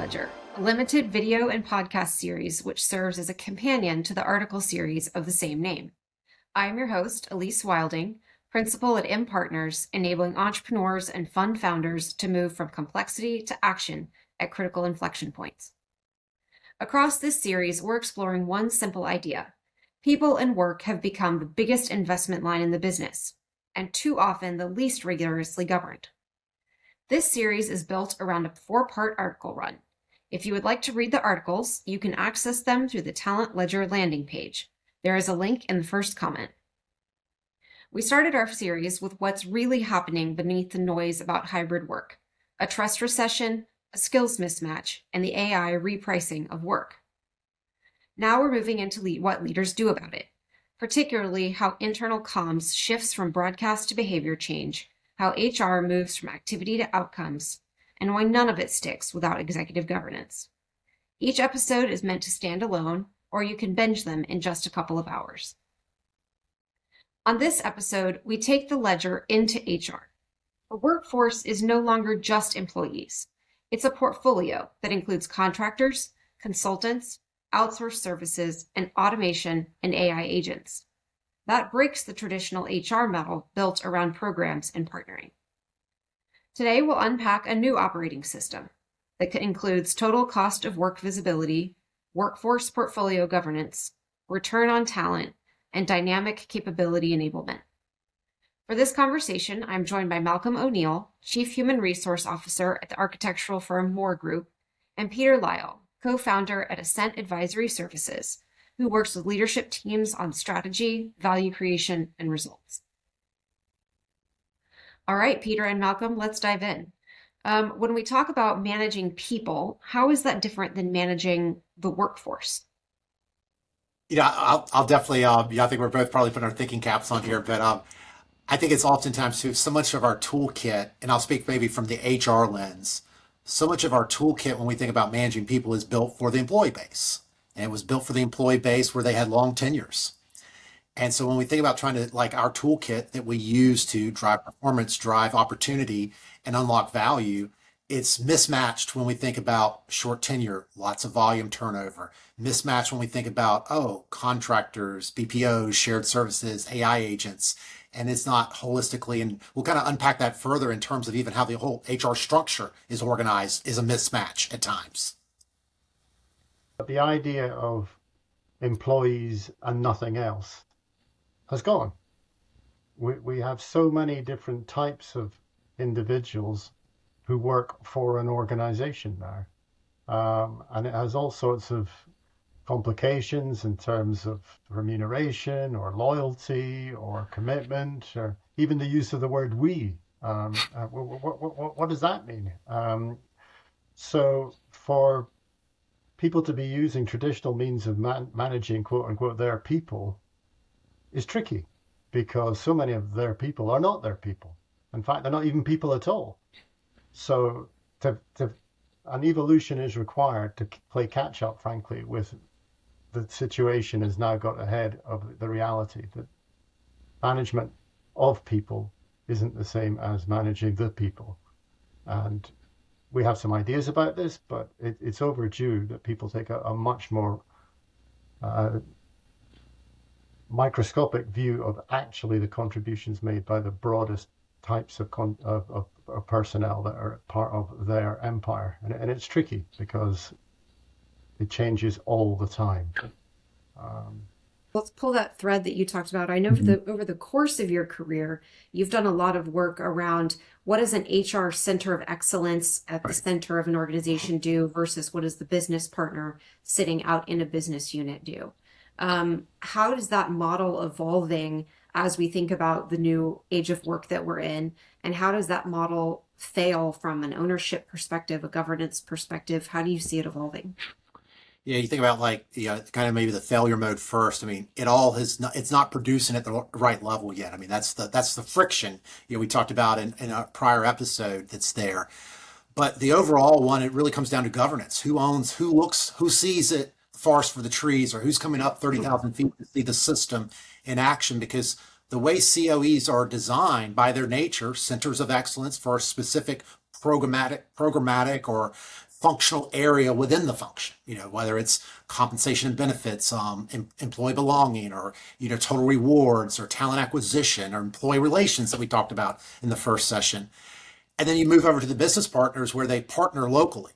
Ledger, a limited video and podcast series which serves as a companion to the article series of the same name. I am your host, Elise Wilding, principal at M Partners, enabling entrepreneurs and fund founders to move from complexity to action at critical inflection points. Across this series, we're exploring one simple idea. People and work have become the biggest investment line in the business, and too often the least rigorously governed. This series is built around a 4-part article run. If you would like to read the articles, you can access them through the Talent Ledger landing page. There is a link in the first comment. We started our series with what's really happening beneath the noise about hybrid work, a trust recession, a skills mismatch, and the AI repricing of work. Now we're moving into what leaders do about it, particularly how internal comms shifts from broadcast to behavior change, how HR moves from activity to outcomes, and why none of it sticks without executive governance. Each episode is meant to stand alone, or you can binge them in just a couple of hours. On this episode, we take the ledger into HR. The workforce is no longer just employees. It's a portfolio that includes contractors, consultants, outsourced services, and automation and AI agents. That breaks the traditional HR model built around programs and partnering. Today, we'll unpack a new operating system that includes total cost of work visibility, workforce portfolio governance, return on talent, and dynamic capability enablement. For this conversation, I'm joined by Malcolm O'Neill, Chief Human Resource Officer at the architectural firm Moore Group, and Peter Lyle, co-founder at Ascent Advisory Services, who works with leadership teams on strategy, value creation, and results. All right, Peter and Malcolm, let's dive in. When we talk about managing people, how is that different than managing the workforce? I'll definitely, I think we're both probably putting our thinking caps on here, but I think it's oftentimes too, so much of our toolkit, and I'll speak maybe from the HR lens, so much of our toolkit when we think about managing people is built for the employee base. And it was built for the employee base where they had long tenures. And so when we think about trying to, like our toolkit that we use to drive performance, drive opportunity, and unlock value, it's mismatched when we think about short tenure, lots of volume turnover, mismatched when we think about, contractors, BPOs, shared services, AI agents, and it's not holistically. And we'll kind of unpack that further in terms of even how the whole HR structure is organized is a mismatch at times. The idea of employees and nothing else has gone. We have so many different types of individuals who work for an organization now. And it has all sorts of complications in terms of remuneration or loyalty or commitment, or even the use of the word we. What does that mean? So for people to be using traditional means of managing, quote unquote, their people is tricky because so many of their people are not their people. In fact, they're not even people at all. So an evolution is required to play catch up, frankly, with the situation has now got ahead of the reality that management of people isn't the same as managing the people. And we have some ideas about this, but it's overdue that people take a much more microscopic view of actually the contributions made by the broadest types of personnel that are part of their empire. And it's tricky because it changes all the time. Let's pull that thread that you talked about. I know over the course of your career, you've done a lot of work around what does an HR center of excellence at the center of an organization do versus what does the business partner sitting out in a business unit do? How is that model evolving as we think about the new age of work that we're in? And how does that model fail from an ownership perspective, a governance perspective? How do you see it evolving? Yeah, you think about kind of maybe the failure mode first. I mean, it's not producing at the right level yet. I mean, that's the friction, we talked about in a prior episode that's there. But the overall one, it really comes down to governance. Who owns, who looks, who sees it, forest for the trees, or who's coming up 30,000 feet to see the system in action? Because the way COEs are designed by their nature, centers of excellence for a specific programmatic or functional area within the function, whether it's compensation and benefits, employee belonging, or, total rewards, or talent acquisition, or employee relations that we talked about in the first session. And then you move over to the business partners where they partner locally.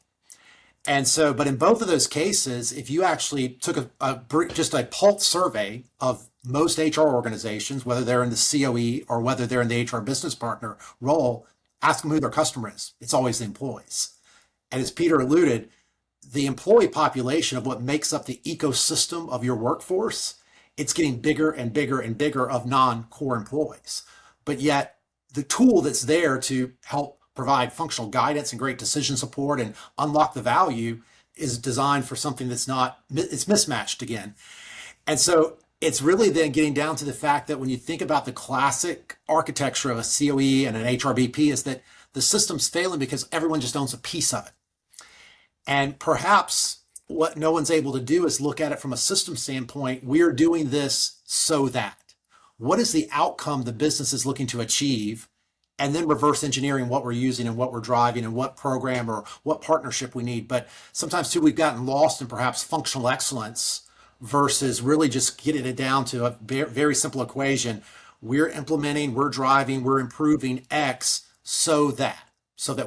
And so, but in both of those cases, if you actually took just a pulse survey of most HR organizations, whether they're in the COE or whether they're in the HR business partner role, ask them who their customer is. It's always the employees. And as Peter alluded, the employee population of what makes up the ecosystem of your workforce, it's getting bigger and bigger and bigger of non-core employees. But yet the tool that's there to help provide functional guidance and great decision support and unlock the value is designed for something it's mismatched again. And so it's really then getting down to the fact that when you think about the classic architecture of a COE and an HRBP is that the system's failing because everyone just owns a piece of it. And perhaps what no one's able to do is look at it from a system standpoint. We're doing this so that. What is the outcome the business is looking to achieve? And then reverse engineering what we're using and what we're driving and what program or what partnership we need. But sometimes too, we've gotten lost in perhaps functional excellence versus really just getting it down to a very simple equation. We're implementing, we're driving, we're improving X so that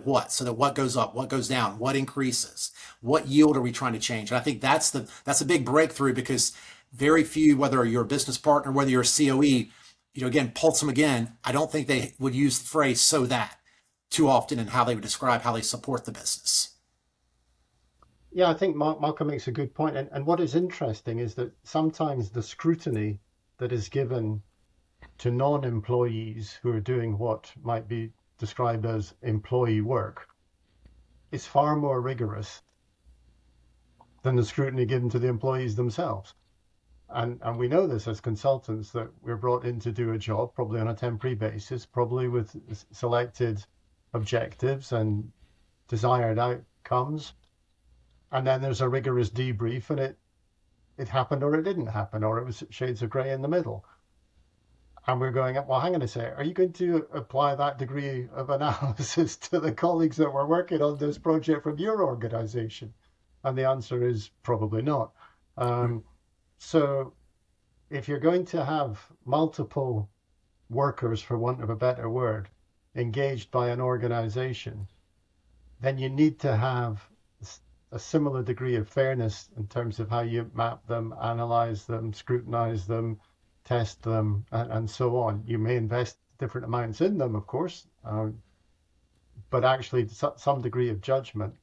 what? So that what goes up, what goes down, what increases, what yield are we trying to change? And I think that's a big breakthrough because very few, whether you're a business partner, whether you're a COE, again, pulse them again. I don't think they would use the phrase so that too often in how they would describe how they support the business. Yeah, I think Malcolm makes a good point. And what is interesting is that sometimes the scrutiny that is given to non-employees who are doing what might be described as employee work is far more rigorous than the scrutiny given to the employees themselves. And we know this as consultants, that we're brought in to do a job, probably on a temporary basis, probably with selected objectives and desired outcomes. And then there's a rigorous debrief, and it happened or it didn't happen, or it was shades of grey in the middle. And we're going, well, hang on a sec, are you going to apply that degree of analysis to the colleagues that were working on this project from your organization? And the answer is probably not. So if you're going to have multiple workers, for want of a better word, engaged by an organization, then you need to have a similar degree of fairness in terms of how you map them, analyze them, scrutinize them, test them, and so on. You may invest different amounts in them, of course, but actually some degree of judgment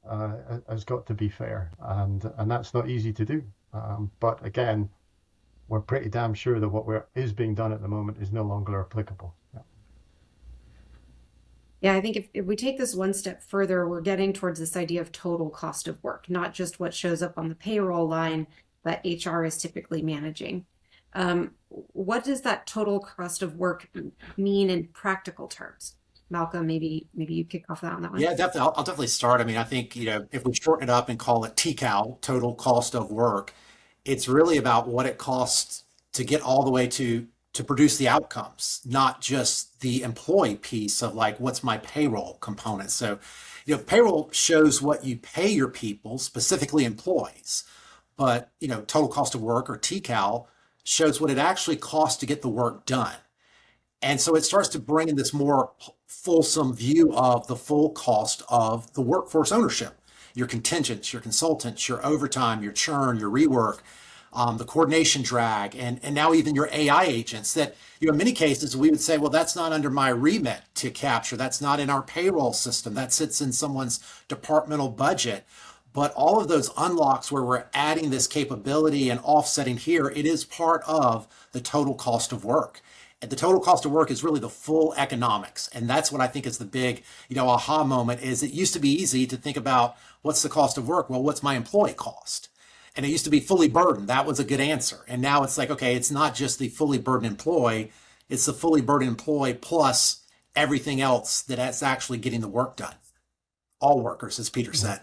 has got to be fair, and that's not easy to do. But again, we're pretty damn sure that what is being done at the moment is no longer applicable. Yeah, I think if we take this one step further, we're getting towards this idea of total cost of work, not just what shows up on the payroll line that HR is typically managing. What does that total cost of work mean in practical terms? Malcolm, maybe you kick off on that one. Yeah, definitely. I'll definitely start. I mean, I think, if we shorten it up and call it TCAL, total cost of work, it's really about what it costs to get all the way to produce the outcomes, not just the employee piece of like, what's my payroll component? So, payroll shows what you pay your people, specifically employees, but, total cost of work, or TCAL, shows what it actually costs to get the work done. And so it starts to bring in this more fulsome view of the full cost of the workforce ownership, your contingents, your consultants, your overtime, your churn, your rework, the coordination drag, and now even your AI agents that, in many cases, we would say, well, that's not under my remit to capture. That's not in our payroll system. That sits in someone's departmental budget. But all of those unlocks where we're adding this capability and offsetting here, it is part of the total cost of work. And the total cost of work is really the full economics. And that's what I think is the big, aha moment is it used to be easy to think about what's the cost of work? Well, what's my employee cost? And it used to be fully burdened. That was a good answer. And now it's like, okay, it's not just the fully burdened employee, it's the fully burdened employee plus everything else that's actually getting the work done. All workers, as Peter said.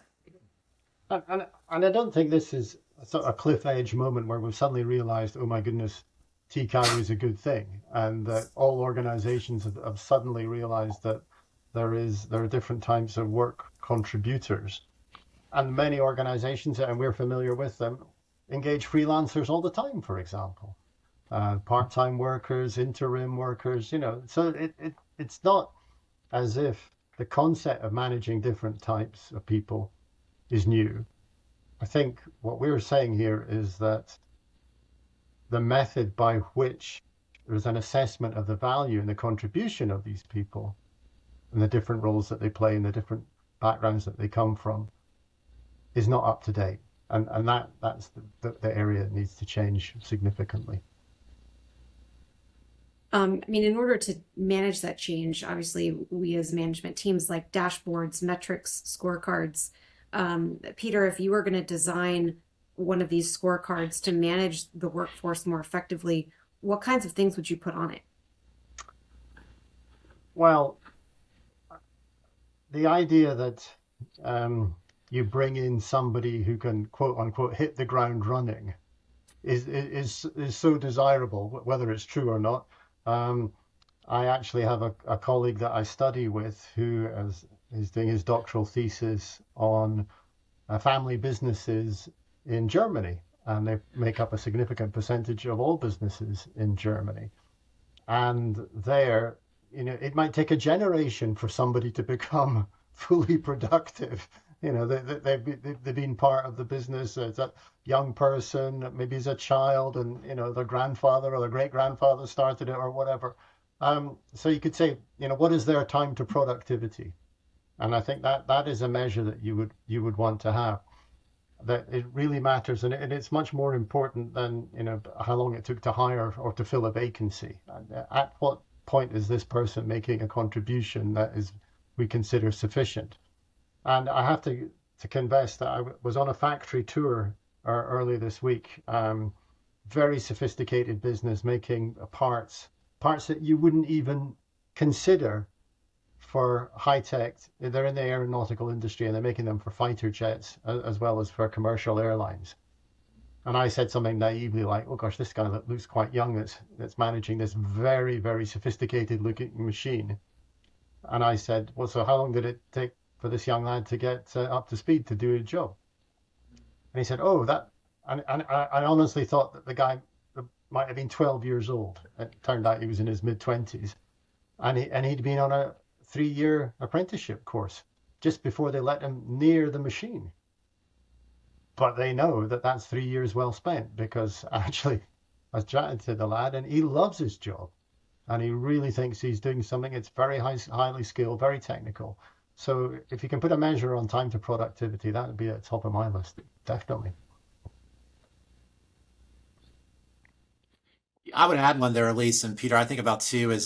And I don't think this is a sort of cliff edge moment where we've suddenly realized, oh my goodness, TCAL is a good thing, and that all organizations have suddenly realized that there are different types of work contributors. And many organizations, and we're familiar with them, engage freelancers all the time, for example. Part-time workers, interim workers, so it's not as if the concept of managing different types of people is new. I think what we're saying here is that the method by which there's an assessment of the value and the contribution of these people and the different roles that they play and the different backgrounds that they come from is not up to date. And that's the area that needs to change significantly. In order to manage that change, obviously we as management teams like dashboards, metrics, scorecards. Peter, if you were going to design one of these scorecards to manage the workforce more effectively, what kinds of things would you put on it? Well, the idea that you bring in somebody who can, quote unquote, hit the ground running is so desirable, whether it's true or not. I actually have a colleague that I study with who is doing his doctoral thesis on family businesses in Germany, and they make up a significant percentage of all businesses in Germany. And there, it might take a generation for somebody to become fully productive. They've been part of the business as a young person, maybe as a child, and their grandfather or their great grandfather started it or whatever. So you could say, what is their time to productivity? And I think that is a measure that you would want to have. That it really matters, and it's much more important than how long it took to hire or to fill a vacancy. At what point is this person making a contribution that we consider sufficient? And I have to confess that I was on a factory tour earlier this week. Very sophisticated business making parts that you wouldn't even consider for high tech. They're in the aeronautical industry and they're making them for fighter jets as well as for commercial airlines. And I said something naively like, "Oh gosh, this guy looks quite young that's managing this very, very sophisticated looking machine." And I said, "Well, so how long did it take for this young lad to get up to speed to do a job?" And he said, "Oh, that." And I honestly thought that the guy might have been 12 years old. It turned out he was in his mid-20s, and he'd been on a 3-year apprenticeship course just before they let him near the machine. But they know that that's 3 years well spent, because actually I was chatting to the lad and he loves his job and he really thinks he's doing something. It's very highly skilled, very technical. So if you can put a measure on time to productivity, that would be at the top of my list, definitely. I would add one there, Elise and Peter. I think about too is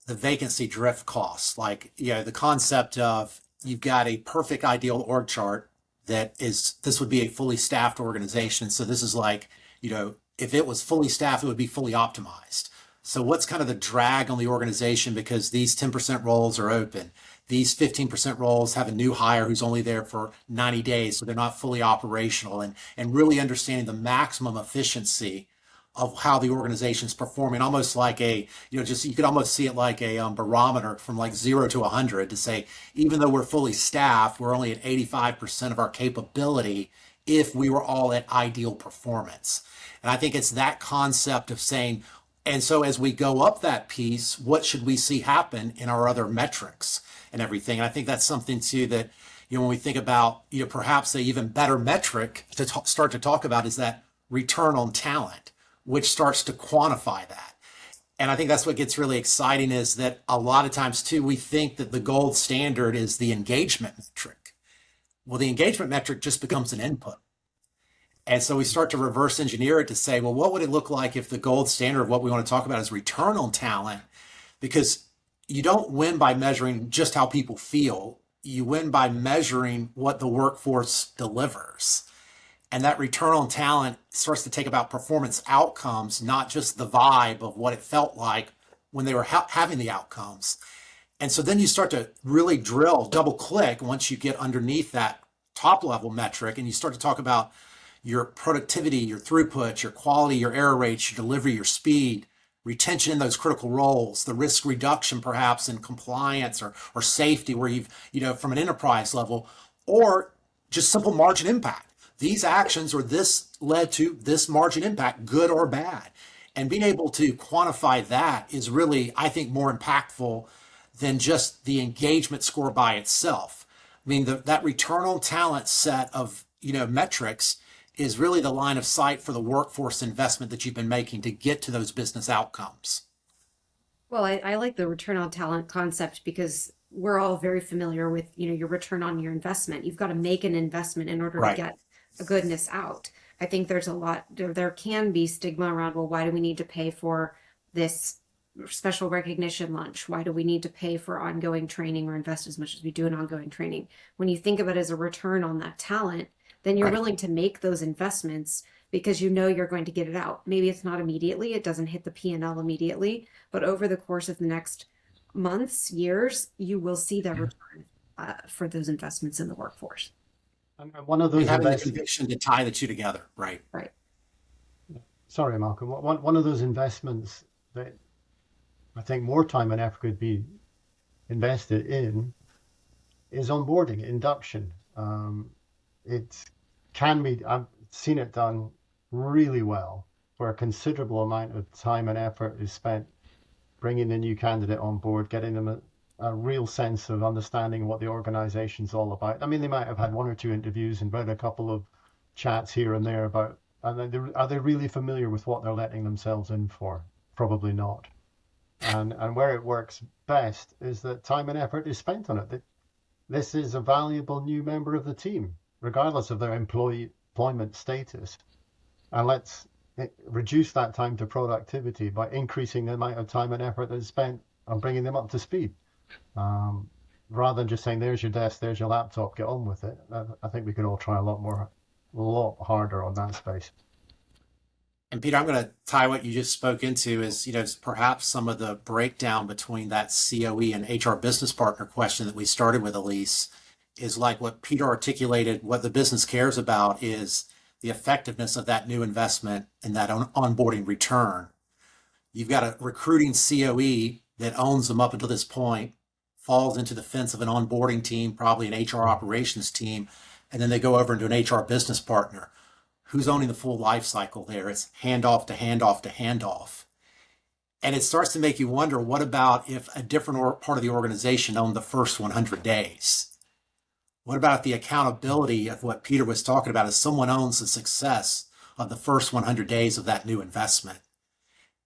the vacancy drift costs. Like the concept of you've got a perfect ideal org chart this would be a fully staffed organization. So this is like if it was fully staffed, it would be fully optimized. So what's kind of the drag on the organization because these 10% roles are open? These 15% roles have a new hire who's only there for 90 days, so they're not fully operational, and really understanding the maximum efficiency of how the organization's performing, almost like you could almost see it like a barometer from like 0 to 100 to say, even though we're fully staffed, we're only at 85% of our capability if we were all at ideal performance. And I think it's that concept of saying, and so as we go up that piece, what should we see happen in our other metrics and everything? And I think that's something too that, when we think about, perhaps an even better metric to start to talk about is that return on talent, which starts to quantify that. And I think that's what gets really exciting is that a lot of times too, we think that the gold standard is the engagement metric. Well, the engagement metric just becomes an input. And so we start to reverse engineer it to say, well, what would it look like if the gold standard of what we want to talk about is return on talent? Because you don't win by measuring just how people feel. You win by measuring what the workforce delivers. And that return on talent starts to take about performance outcomes, not just the vibe of what it felt like when they were having the outcomes. And so then you start to really drill, double click once you get underneath that top level metric and you start to talk about your productivity, your throughput, your quality, your error rates, your delivery, your speed, retention in those critical roles, the risk reduction perhaps in compliance or safety where you've, from an enterprise level, or just simple margin impact. These actions or this led to this margin impact, good or bad. And being able to quantify that is really, I think, more impactful than just the engagement score by itself. I mean, that return on talent set of metrics is really the line of sight for the workforce investment that you've been making to get to those business outcomes. Well, I like the return on talent concept because we're all very familiar with, your return on your investment. You've got to make an investment in order to get a goodness out. I think there's a lot, there can be stigma around, well, why do we need to pay for this special recognition lunch? Why do we need to pay for ongoing training or invest as much as we do in ongoing training? When you think of it as a return on that talent, then you're willing to make those investments because you're going to get it out. Maybe it's not immediately, it doesn't hit the P&L immediately, but over the course of the next months, years, you will see that return for those investments in the workforce. And one of those having the conviction to tie the two together, right? Right. Sorry, Malcolm. One of those investments that I think more time and effort could be invested in is onboarding, induction. It can be, I've seen it done really well, where a considerable amount of time and effort is spent bringing the new candidate on board, getting them a real sense of understanding what the organization's all about. I mean, they might have had one or two interviews and read a couple of chats here and there about, and are they really familiar with what they're letting themselves in for? Probably not. And where it works best is that time and effort is spent on it. That this is a valuable new member of the team, regardless of their employment status. And let's reduce that time to productivity by increasing the amount of time and effort that's spent on bringing them up to speed. Rather than just saying, there's your desk, there's your laptop, get on with it. I think we could all try a lot harder on that space. And Peter, I'm going to tie what you just spoke into is, perhaps some of the breakdown between that COE and HR business partner question that we started with, Elise, is like what Peter articulated. What the business cares about is the effectiveness of that new investment and that onboarding return. You've got a recruiting COE that owns them up until this point, falls into the fence of an onboarding team, probably an HR operations team, and then they go over into an HR business partner. Who's owning the full life cycle there? It's handoff to handoff to handoff. And it starts to make you wonder, what about if a different part of the organization owned the first 100 days? What about the accountability of what Peter was talking about, if someone owns the success of the first 100 days of that new investment?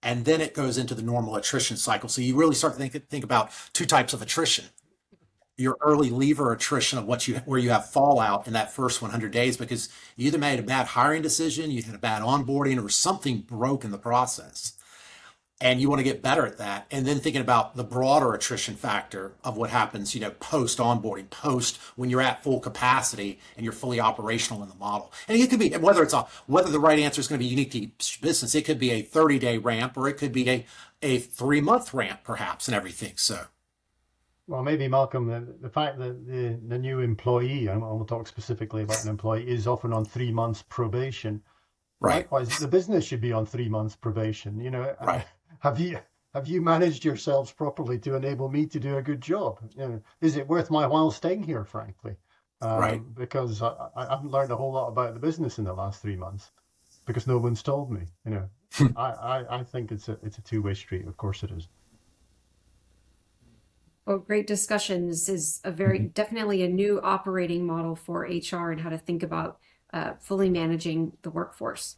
And then it goes into the normal attrition cycle. So you really start to think about two types of attrition. Your early leaver attrition of where you have fallout in that first 100 days because you either made a bad hiring decision, you had a bad onboarding, or something broke in the process. And you want to get better at that. And then thinking about the broader attrition factor of what happens, post onboarding, post when you're at full capacity and you're fully operational in the model. And it could be whether the right answer is going to be unique to each business. It could be a 30-day ramp, or it could be a 3-month ramp, perhaps, and everything. So. Well, maybe, Malcolm, the fact that the new employee, and we'll talk specifically about an employee, is often on 3 months probation. Right. Likewise, the business should be on 3 months probation. Right. Have you managed yourselves properly to enable me to do a good job? Is it worth my while staying here, frankly? Right. Because I haven't learned a whole lot about the business in the last 3 months because no one's told me. I think it's a two-way street. Of course it is. Well, great discussion. This is definitely a new operating model for HR and how to think about fully managing the workforce.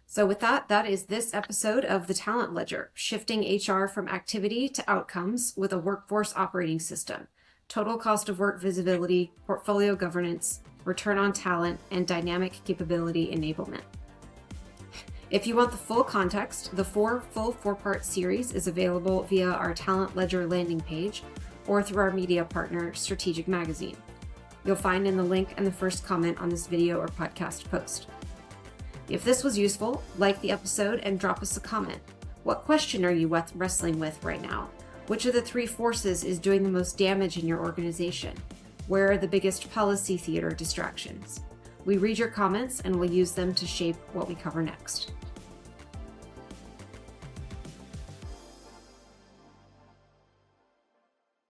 So with that is this episode of The Talent Ledger, shifting HR from activity to outcomes with a workforce operating system, total cost of work visibility, portfolio governance, return on talent, and dynamic capability enablement. If you want the full context, the full 4-part series is available via our Talent Ledger landing page or through our media partner, Strategic Magazine. You'll find in the link and the first comment on this video or podcast post. If this was useful, like the episode and drop us a comment. What question are you wrestling with right now? Which of the 3 forces is doing the most damage in your organization? Where are the biggest policy theater distractions? We read your comments and we'll use them to shape what we cover next.